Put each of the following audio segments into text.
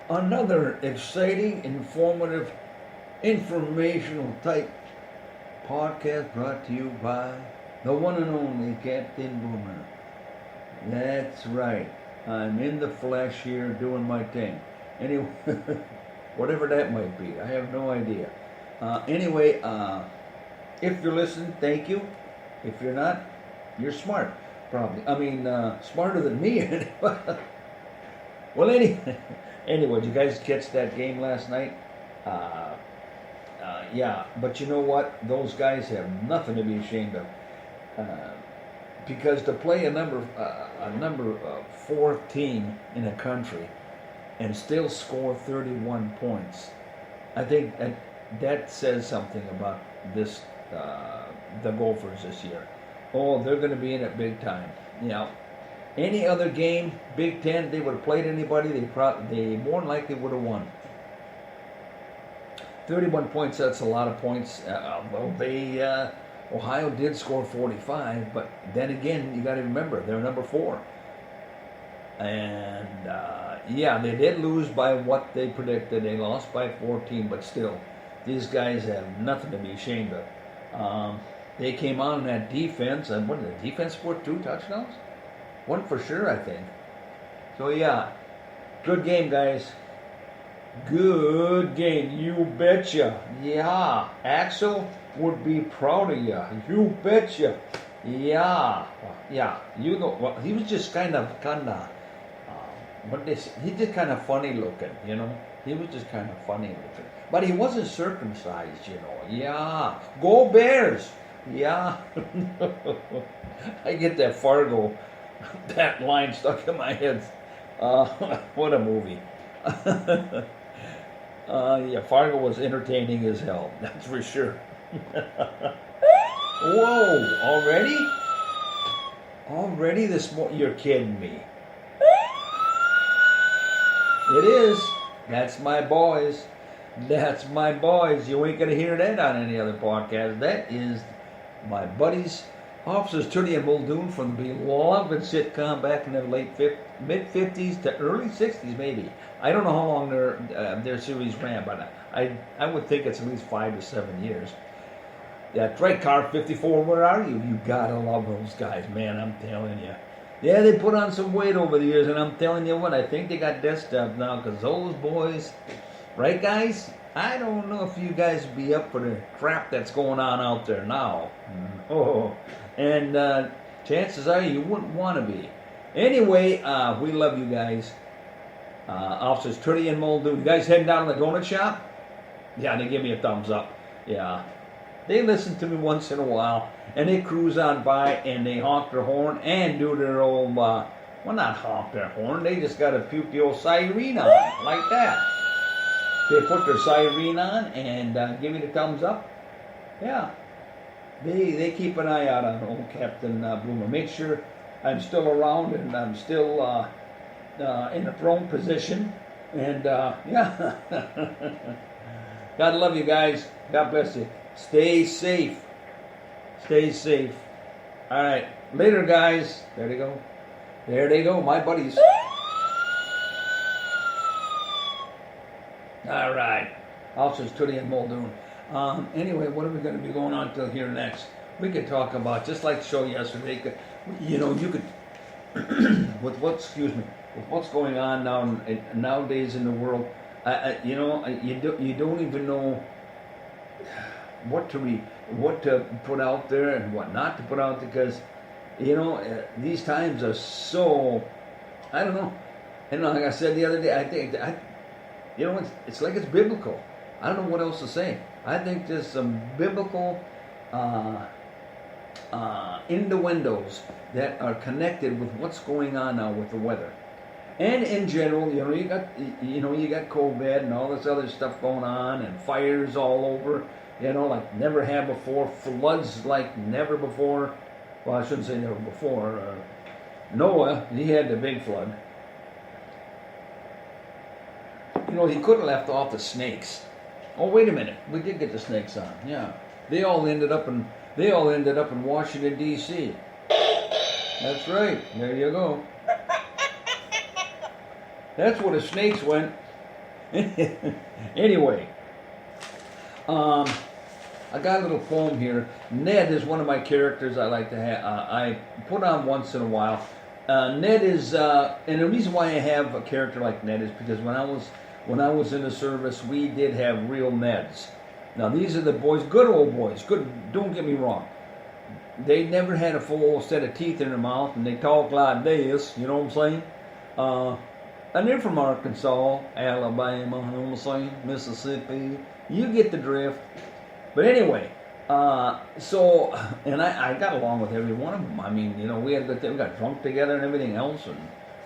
Another exciting, informative, informational type podcast brought to you by the one and only Captain Boomer. That's right. I'm in the flesh here doing my thing. Anyway, whatever that might be, I have no idea. Anyway, if you're listening, thank you. If you're not, you're smart, probably. I mean, smarter than me. Well, anyway, did you guys catch that game last night? Yeah, but you know what? Those guys have nothing to be ashamed of. Because to play a number 4 team in a country and still score 31 points, I think that says something about this the Gophers this year. Oh, they're going to be in it big time. You know, any other game, Big Ten, they would have played anybody. They more than likely would have won. 31 points. That's a lot of points. Ohio did score 45, but then again, you got to remember they're number 4. And yeah, they did lose by what they predicted. They lost by 14, but still, these guys have nothing to be ashamed of. They came on that defense, and what did the defense score? 2 touchdowns? One for sure, I think. So yeah, good game, guys. Good game, you betcha. Yeah, Axel would be proud of you. You betcha. Yeah, yeah. You know, well, he was just kind of, he's just kind of funny looking, you know. He was just kind of funny looking, but he wasn't circumcised, you know. Yeah, go Bears. Yeah, I get that Fargo, that line stuck in my head. What a movie. Yeah, Fargo was entertaining as hell, that's for sure. Whoa, already? Already this morning? You're kidding me. It is. That's my boys. That's my boys. You ain't gonna hear that on any other podcast. That is my buddies, Officers Tunney and Muldoon from the beloved sitcom back in the mid-50s to early 60s, maybe. I don't know how long their series ran, but I would think it's at least 5 to 7 years. That's right, Car 54, where are you? You gotta love those guys, man, I'm telling you. Yeah, they put on some weight over the years, and I'm telling you what, I think they got desk jobs now, because those boys, right, guys? I don't know if you guys be up for the crap that's going on out there now. Oh, and chances are you wouldn't want to be. Anyway, we love you guys. Officers Tunney and Muldoon. You guys heading down to the donut shop? Yeah, they give me a thumbs up. Yeah. They listen to me once in a while, and they cruise on by, and they honk their horn and do their old, well, not honk their horn, they just got to puke the old siren on, like that. They put their siren on and give me the thumbs up. Yeah. They keep an eye out on old Captain Bloomer. Make sure I'm still around and I'm still in the prone position. And yeah. God love you guys. God bless you. Stay safe. Stay safe. All right. Later, guys. There they go. There they go, my buddies. All right. Officers Tunney and Muldoon. Anyway, what are we going to be going on till here next? We could talk about, just like the show yesterday, you know, you could, with what's going on nowadays in the world, you know, you don't even know what to put out there and what not to put out, because these times are so, I don't know. And like I said the other day, I think, it's like it's biblical. I don't know what else to say. I think there's some biblical innuendos that are connected with what's going on now with the weather. And in general, you got COVID and all this other stuff going on, and fires all over, like never had before, floods like never before. Well, I shouldn't say never before. Noah, he had the big flood. He could have left off the snakes. Oh, wait a minute, we did get the snakes on. Yeah, they all ended up in Washington D.C. That's right. There you go. That's where the snakes went. Anyway, I got a little poem here. Ned is one of my characters I like to have. I put on once in a while. Ned is, and the reason why I have a character like Ned is because when I was in the service, we did have real Neds. Now these are the boys, good old boys. Good. Don't get me wrong. They never had a full set of teeth in their mouth, and they talk like this. You know what I'm saying? And they're from Arkansas, Alabama, you know what I'm saying? Mississippi. You get the drift. But anyway, so, and I got along with every one of them. I mean, we got drunk together and everything else and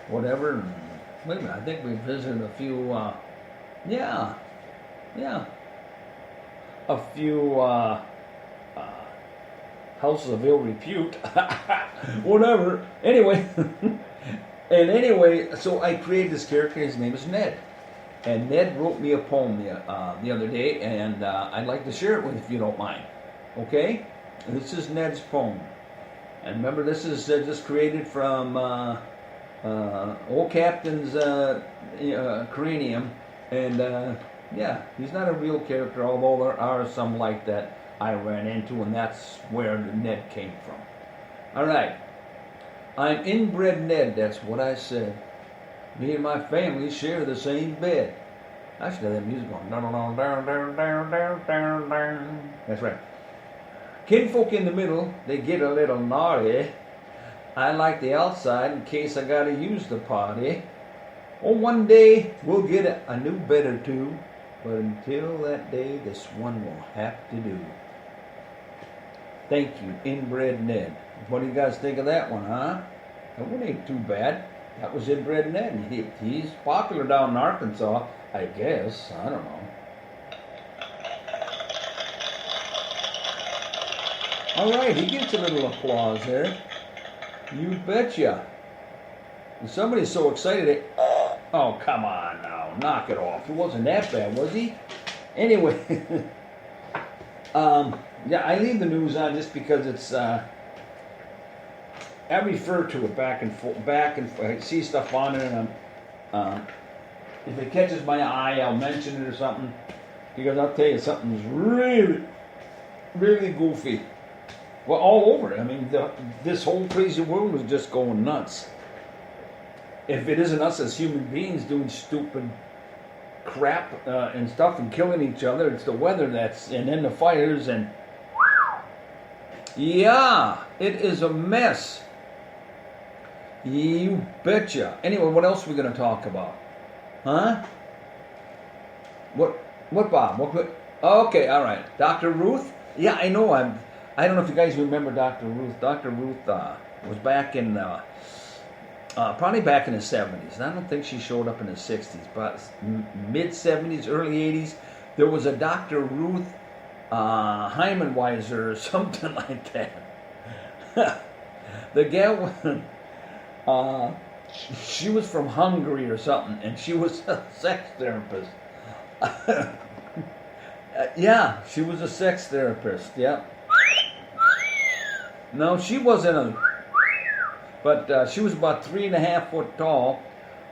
whatever. And wait a minute, I think we visited a few, a few houses of ill repute. Whatever. Anyway. And anyway, so I created this character. His name is Ned. And Ned wrote me a poem the other day, and I'd like to share it with you if you don't mind. Okay? This is Ned's poem. And remember, this is just created from old Captain's cranium. And he's not a real character, although there are some like that I ran into, and that's where Ned came from. All right. I'm inbred Ned, that's what I said. Me and my family share the same bed. I should have that music going. That's right. Kinfolk in the middle, they get a little naughty. I like the outside in case I gotta use the potty. Oh, one day we'll get a new bed or two, but until that day, this one will have to do. Thank you, inbred Ned. What do you guys think of that one, huh? That one ain't too bad. That was inbred Ned. He's popular down in Arkansas, I guess. I don't know. All right, he gets a little applause there. You betcha. And somebody's so excited. Oh, come on now. Knock it off. It wasn't that bad, was he? Anyway. I leave the news on just because it's... I refer to it back and forth. I see stuff on it, and if it catches my eye, I'll mention it or something. Because I'll tell you, something's really, really goofy. Well, all over it. I mean, this whole crazy world is just going nuts. If it isn't us as human beings doing stupid crap and stuff and killing each other, it's the weather and then the fires and... Yeah, it is a mess. You betcha. Anyway, what else are we going to talk about? Huh? What, Bob? Okay, all right. Dr. Ruth? Yeah, I know. I don't know if you guys remember Dr. Ruth. Dr. Ruth was back in, probably back in the 70s. I don't think she showed up in the 60s, but mid-70s, early 80s, there was a Dr. Ruth Heimenweiser or something like that. The gal, she was from Hungary or something, and she was a sex therapist. Yeah, she was a sex therapist, yeah. No, she wasn't but she was about 3.5 foot tall.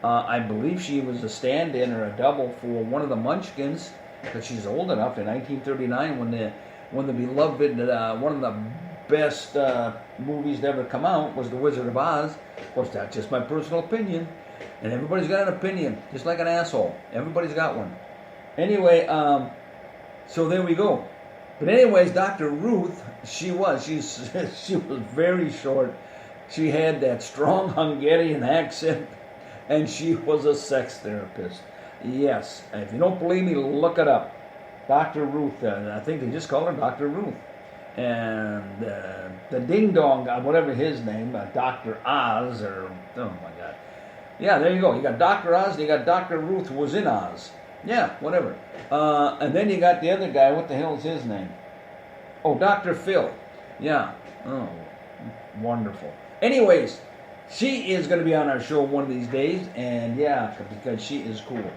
I believe she was a stand-in or a double for one of the Munchkins, because she's old enough, in 1939 when the beloved, one of the best movies to ever come out was The Wizard of Oz. Of course, that's just my personal opinion, and everybody's got an opinion, just like an asshole. Everybody's got one. Anyway, so there we go. But anyways, Dr. Ruth, she was very short, She had that strong Hungarian accent, and she was a sex therapist. Yes, if you don't believe me, look it up. Dr. Ruth, I think they just call her Dr. Ruth. And the Ding Dong, whatever his name, Dr. Oz, or, oh my God. Yeah, there you go. You got Dr. Oz, and you got Dr. Ruth, who was in Oz. Yeah, whatever. And then you got the other guy, what the hell is his name? Oh, Dr. Phil. Yeah. Oh, wonderful. Anyways, she is going to be on our show one of these days, and yeah, because she is cool.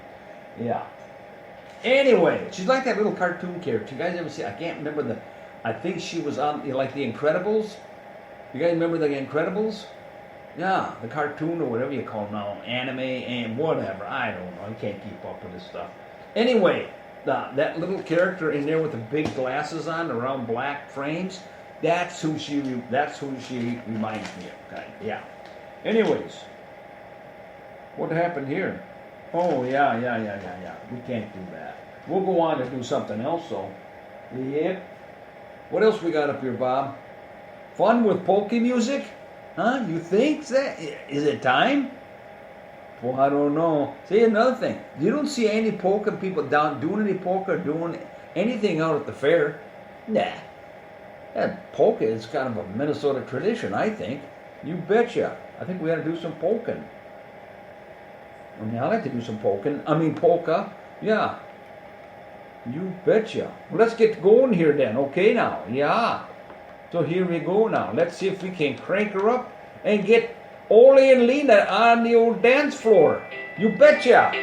Yeah. Anyway, she's like that little cartoon character. You guys ever see? I can't remember I think she was on like The Incredibles. You guys remember The Incredibles? Yeah, the cartoon or whatever you call it now, anime and whatever. I don't know. I can't keep up with this stuff. Anyway, that little character in there with the big glasses on, around black frames. That's who she reminds me of. Okay, yeah. Anyways, what happened here? Oh, yeah. We can't do that. We'll go on to do something else, though. Yep. What else we got up here, Bob? Fun with polka music? Huh? You think that? Is it time? Well, I don't know. See, another thing. You don't see any polka people down doing any polka, doing anything out at the fair. Nah. That polka is kind of a Minnesota tradition, I think. You betcha. I think we ought to do some polka. I mean, I like to do some polka. Yeah. You betcha. Well, let's get going here then. Okay now. Yeah. So here we go now. Let's see if we can crank her up and get Ole and Lena on the old dance floor. You betcha.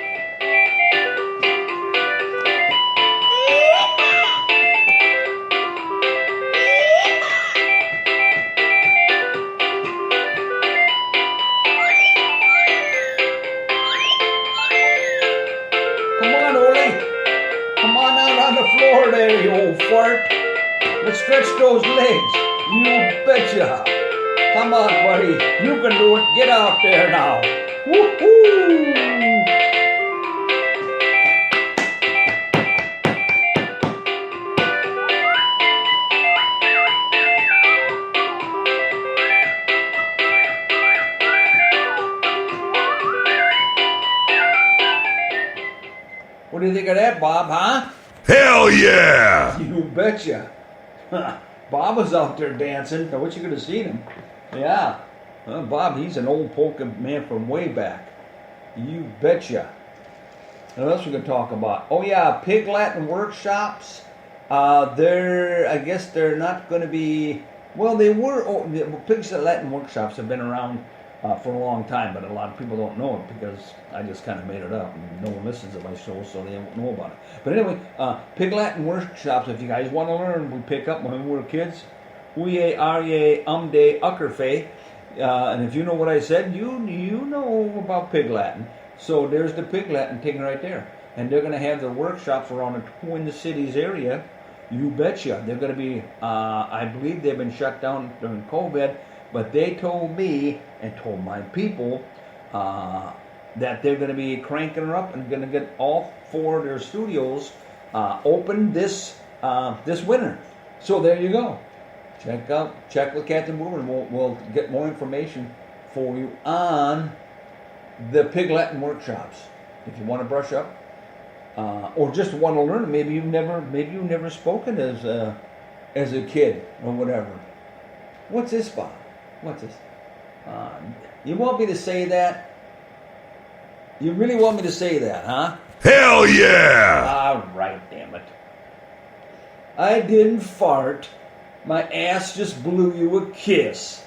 Floor there, you old fart. Let's stretch those legs. You betcha. Come on, buddy. You can do it. Get out there now. Woo-hoo! What do you think of that, Bob, huh? Hell yeah! You betcha. Bob was out there dancing. I wish you could have seen him. Yeah. Bob, he's an old polka man from way back. You betcha. What else we can talk about? Oh yeah, Pig Latin workshops. I guess they're not going to be. Well, they were. The Pig Latin workshops have been around for a long time, but a lot of people don't know it because I just kind of made it up. And no one listens to my show, so they don't know about it. But anyway, Pig Latin workshops, if you guys want to learn, we pick up when we were kids. Uye, Arye, Umde, Uckerfe. And if you know what I said, you know about Pig Latin. So there's the Pig Latin thing right there. And they're going to have their workshops around the Twin Cities area. You betcha. They're going to be, I believe they've been shut down during COVID. But they told me and told my people that they're going to be cranking her up and going to get all 4 of their studios open this winter. So there you go. Check with Captain Boomer, and we'll get more information for you on the Pig Latin workshops. If you want to brush up, or just want to learn, maybe you've never spoken as a kid or whatever. What's this, Bob? What's this? You want me to say that? You really want me to say that, huh? Hell yeah! All right, damn it. I didn't fart. My ass just blew you a kiss.